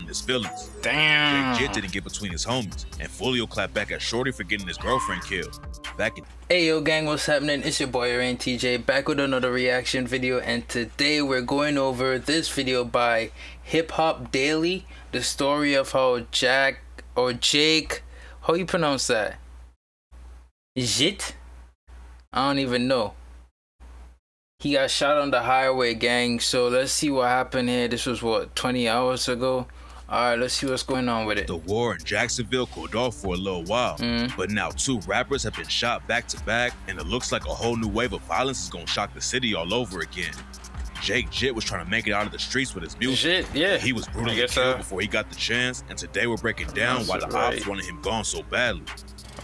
his feelings. Damn. Jhit didn't get between his homies, and Fulio clapped back at Shorty for getting his girlfriend killed. Hey yo gang, what's happening? It's your boy Araine TJ back with another reaction video, and today we're going over this video by HopDaily, the story of how Jake, how you pronounce that? Jhit? I don't even know. He got shot on the highway, gang. So let's see what happened here. This was what, 20 hours ago? Alright, let's see what's going on with it. The war in Jacksonville cooled off for a little while, but now 2 rappers have been shot back to back, and it looks like a whole new wave of violence is gonna shock the city all over again. Jhit was trying to make it out of the streets with his music. Yeah. He was brutally killed before he got the chance, and today we're breaking down why the ops wanted him gone so badly.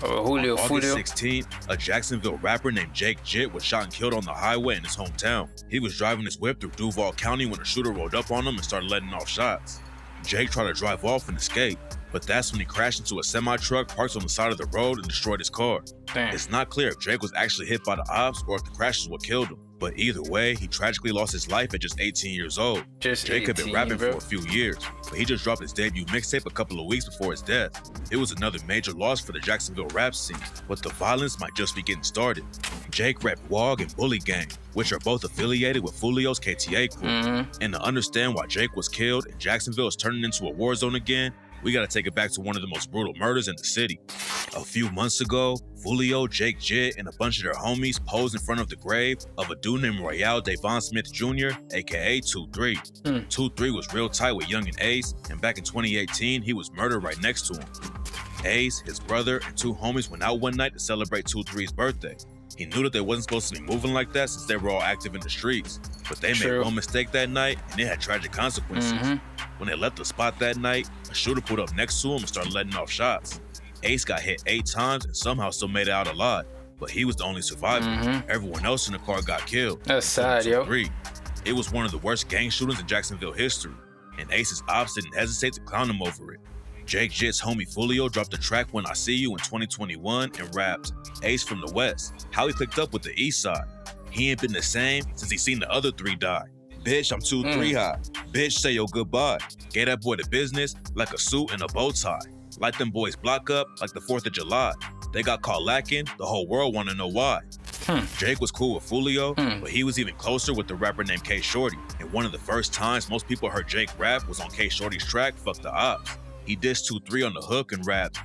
On August 16th, a Jacksonville rapper named Jhit was shot and killed on the highway in his hometown. He was driving his whip through Duval County when a shooter rolled up on him and started letting off shots. Jake tried to drive off and escape, but that's when he crashed into a semi-truck parked on the side of the road and destroyed his car. Damn. It's not clear if Jake was actually hit by the ops or if the crash is what killed him, but either way, he tragically lost his life at just 18 years old. Jake had been rapping for a few years, but he just dropped his debut mixtape a couple of weeks before his death. It was another major loss for the Jacksonville rap scene, but the violence might just be getting started. Jake rapped Wog and Bully Gang, which are both affiliated with Fulio's KTA crew. And to understand why Jake was killed and Jacksonville is turning into a war zone again, we gotta take it back to one of the most brutal murders in the city. A few months ago, Fulio, Jhit, and a bunch of their homies posed in front of the grave of a dude named Royale Davon Smith Jr., aka 2-3. 2-3 was real tight with Young and Ace, and back in 2018, he was murdered right next to him. Ace, his brother, and 2 homies went out one night to celebrate 2-3's birthday. He knew that they wasn't supposed to be moving like that since they were all active in the streets, but they made one mistake that night and it had tragic consequences. When they left the spot that night, a shooter pulled up next to him and started letting off shots. Ace got hit 8 times and somehow still made it out alive, but he was the only survivor. Everyone else in the car got killed. That's sad, yo. It was one of the worst gang shootings in Jacksonville history, and Ace's ops didn't hesitate to clown him over it. Jhit's homie Fulio dropped the track When I See You in 2021 and rapped, Ace from the West, how he clicked up with the East Side. He ain't been the same since he seen the other 3 die. Bitch, I'm 2-3 high. Bitch, say your goodbye. Gave that boy the business like a suit and a bow tie. Light them boys block up like the 4th of July. They got caught lacking, the whole world wanna know why. Jake was cool with Fulio, but he was even closer with the rapper named K Shorty. And one of the first times most people heard Jake rap was on K Shorty's track, Fuck the Ops. He dissed 2-3 on the hook and rapped,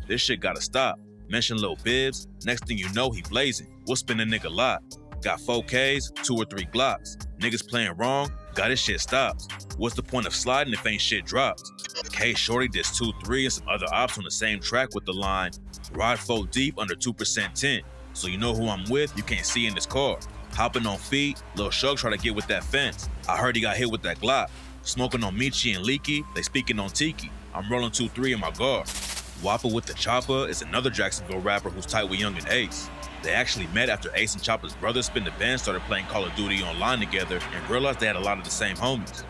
this shit gotta stop. Mention Lil Bibs, next thing you know he blazing. We'll spin a nigga lot. Got 4 Ks, 2 or 3 Glocks. Niggas playing wrong, got his shit stops. What's the point of sliding if ain't shit drops? K Shorty dissed 2-3 and some other ops on the same track with the line, ride 4 deep under 2% tint. So you know who I'm with, you can't see in this car. Hopping on feet, Lil Shug try to get with that fence. I heard he got hit with that Glock. Smoking on Michi and Leaky, they speaking on Tiki. I'm rolling 2-3 in my guard. Wappa with the Chopper is another Jacksonville rapper who's tight with Young and Ace. They actually met after Ace and Chopper's brother Spin the Band started playing Call of Duty online together and realized they had a lot of the same homies.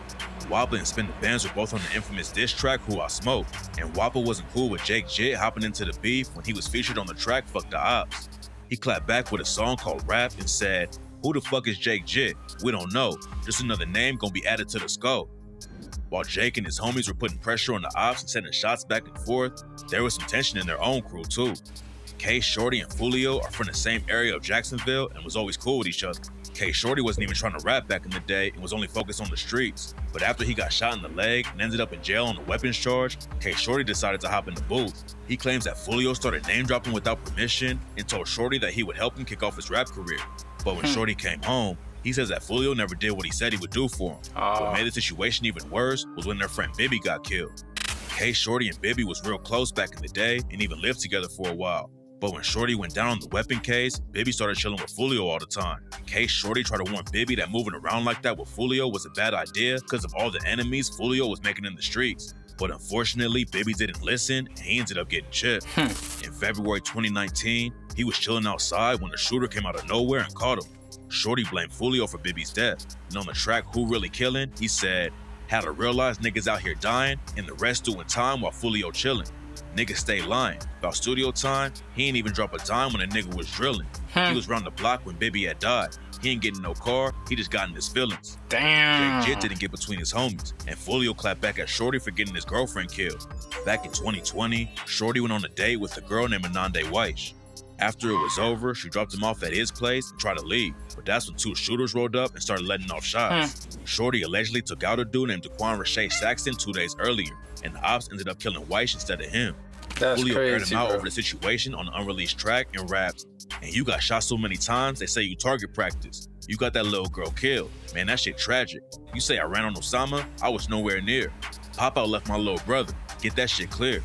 Wappa and Spin the Bands were both on the infamous diss track Who I Smoke, and Wappa wasn't cool with Jhit hopping into the beef when he was featured on the track Fuck the Ops. He clapped back with a song called Rap and said, who the fuck is Jhit? We don't know, just another name gonna be added to the scope. While Jake and his homies were putting pressure on the ops and sending shots back and forth, there was some tension in their own crew too. K Shorty and Fulio are from the same area of Jacksonville and was always cool with each other. K Shorty wasn't even trying to rap back in the day and was only focused on the streets. But after he got shot in the leg and ended up in jail on a weapons charge, K Shorty decided to hop in the booth. He claims that Fulio started name dropping without permission and told Shorty that he would help him kick off his rap career. But when Shorty came home, he says that Fulio never did what he said he would do for him. What made the situation even worse was when their friend Bibby got killed. K Shorty and Bibby was real close back in the day and even lived together for a while. But when Shorty went down on the weapon case, Bibby started chilling with Fulio all the time. K Shorty tried to warn Bibby that moving around like that with Fulio was a bad idea because of all the enemies Fulio was making in the streets. But unfortunately, Bibby didn't listen and he ended up getting chipped. In February 2019, he was chilling outside when the shooter came out of nowhere and caught him. Shorty blamed Fulio for Bibby's death, and on the track Who Really Killing, he said, had to realize niggas out here dying and the rest doing time while Fulio chilling. Niggas stay lying. About studio time, he ain't even drop a dime when a nigga was drilling. He was round the block when Bibby had died. He ain't getting no car, he just got in his feelings. Damn. Jhit didn't get between his homies, and Fulio clapped back at Shorty for getting his girlfriend killed. Back in 2020, Shorty went on a date with a girl named Anande Weish. After it was over, she dropped him off at his place and tried to leave, but that's when two shooters rolled up and started letting off shots. Shorty allegedly took out a dude named Daquan Rashay Saxton 2 days earlier, and the ops ended up killing Weish instead of him. That's Fulio aired him crazy, out bro. over the situation on an unreleased track and raps, and you got shot so many times, they say you target practice. You got that little girl killed. Man, that shit tragic. You say I ran on Osama, I was nowhere near. Pop Out left my little brother. Get that shit clear.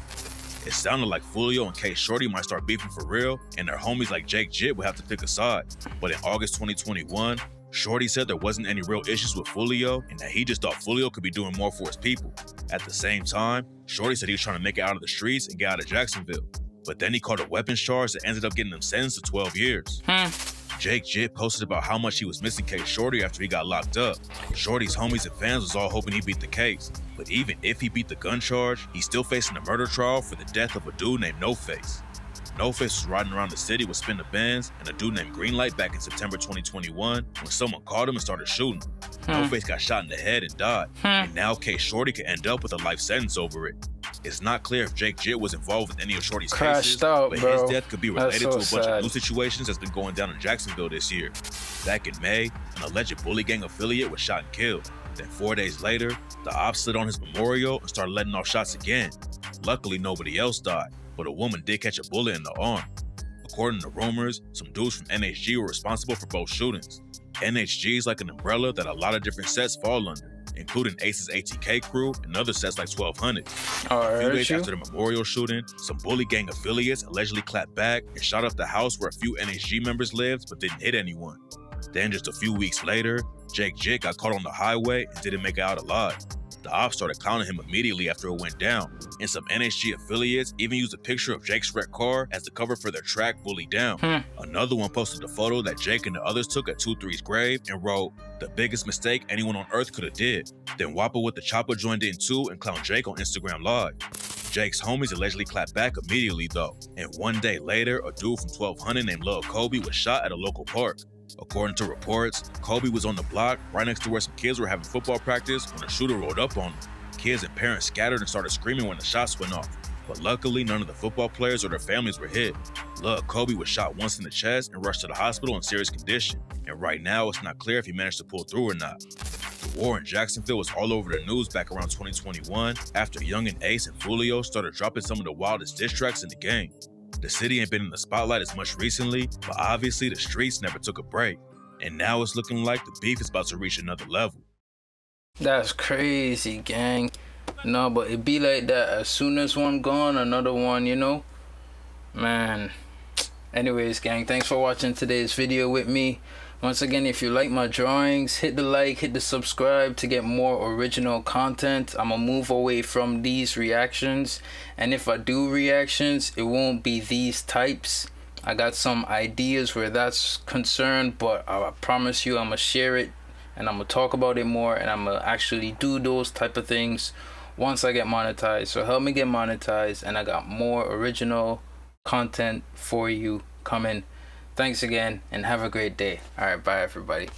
It sounded like Fulio and K Shorty might start beefing for real, and their homies like Jhit would have to pick a side. But in August 2021, Shorty said there wasn't any real issues with Fulio and that he just thought Fulio could be doing more for his people. At the same time, Shorty said he was trying to make it out of the streets and get out of Jacksonville. But then he caught a weapons charge that ended up getting him sentenced to 12 years. Jhit posted about how much he was missing K Shorty after he got locked up. Shorty's homies and fans was all hoping he beat the case. But even if he beat the gun charge, he's still facing a murder trial for the death of a dude named No Face. No Face was riding around the city with Spin the Benz and a dude named Greenlight back in September 2021 when someone caught him and started shooting. No Face got shot in the head and died. And now K Shorty could end up with a life sentence over it. It's not clear if Jhit was involved with any of Shorty's cases, out, but bro. his death could be related to a bunch sad. of new situations that's been going down in Jacksonville this year. Back in May, an alleged bully gang affiliate was shot and killed. Then 4 days later, the ops slid on his memorial and started letting off shots again. Luckily, nobody else died, but a woman did catch a bullet in the arm. According to rumors, some dudes from NHG were responsible for both shootings. NHG is like an umbrella that a lot of different sets fall under, including Ace's ATK crew and other sets like 1200. A few days after the memorial shooting, some bully gang affiliates allegedly clapped back and shot up the house where a few NHG members lived but didn't hit anyone. Then just a few weeks later, Jhit got caught on the highway and didn't make it out alive. The ops started clowning him immediately after it went down, and some NHG affiliates even used a picture of Jake's wrecked car as the cover for their track Bully Down. Another one posted a photo that Jake and the others took at 2-3's grave and wrote, "The biggest mistake anyone on earth could have did." Then Wappa with the chopper joined in too and clowned Jake on Instagram Live. Jake's homies allegedly clapped back immediately though, and 1 day later, a dude from 1200 named Lil Kobe was shot at a local park. According to reports, Kobe was on the block right next to where some kids were having football practice when a shooter rolled up on him. Kids and parents scattered and started screaming when the shots went off, but luckily none of the football players or their families were hit. Lil Kobe was shot once in the chest and rushed to the hospital in serious condition, and right now it's not clear if he managed to pull through or not. The war in Jacksonville was all over the news back around 2021 after Young and Ace and Fulio started dropping some of the wildest diss tracks in the game. The city ain't been in the spotlight as much recently, but obviously the streets never took a break. And now it's looking like the beef is about to reach another level. That's crazy, gang. No, but it be like that. As soon as one gone, another one, you know? Man. Anyways, gang, thanks for watching today's video with me. Once again, if you like my drawings, hit the like, hit the subscribe to get more original content. I'm gonna move away from these reactions, and if I do reactions, it won't be these types. I got some ideas where that's concerned, but I promise you I'm gonna share it and I'm gonna talk about it more, and I'm gonna actually do those type of things once I get monetized. So help me get monetized, and I got more original content for you coming. Thanks again, and have a great day. All right, bye everybody.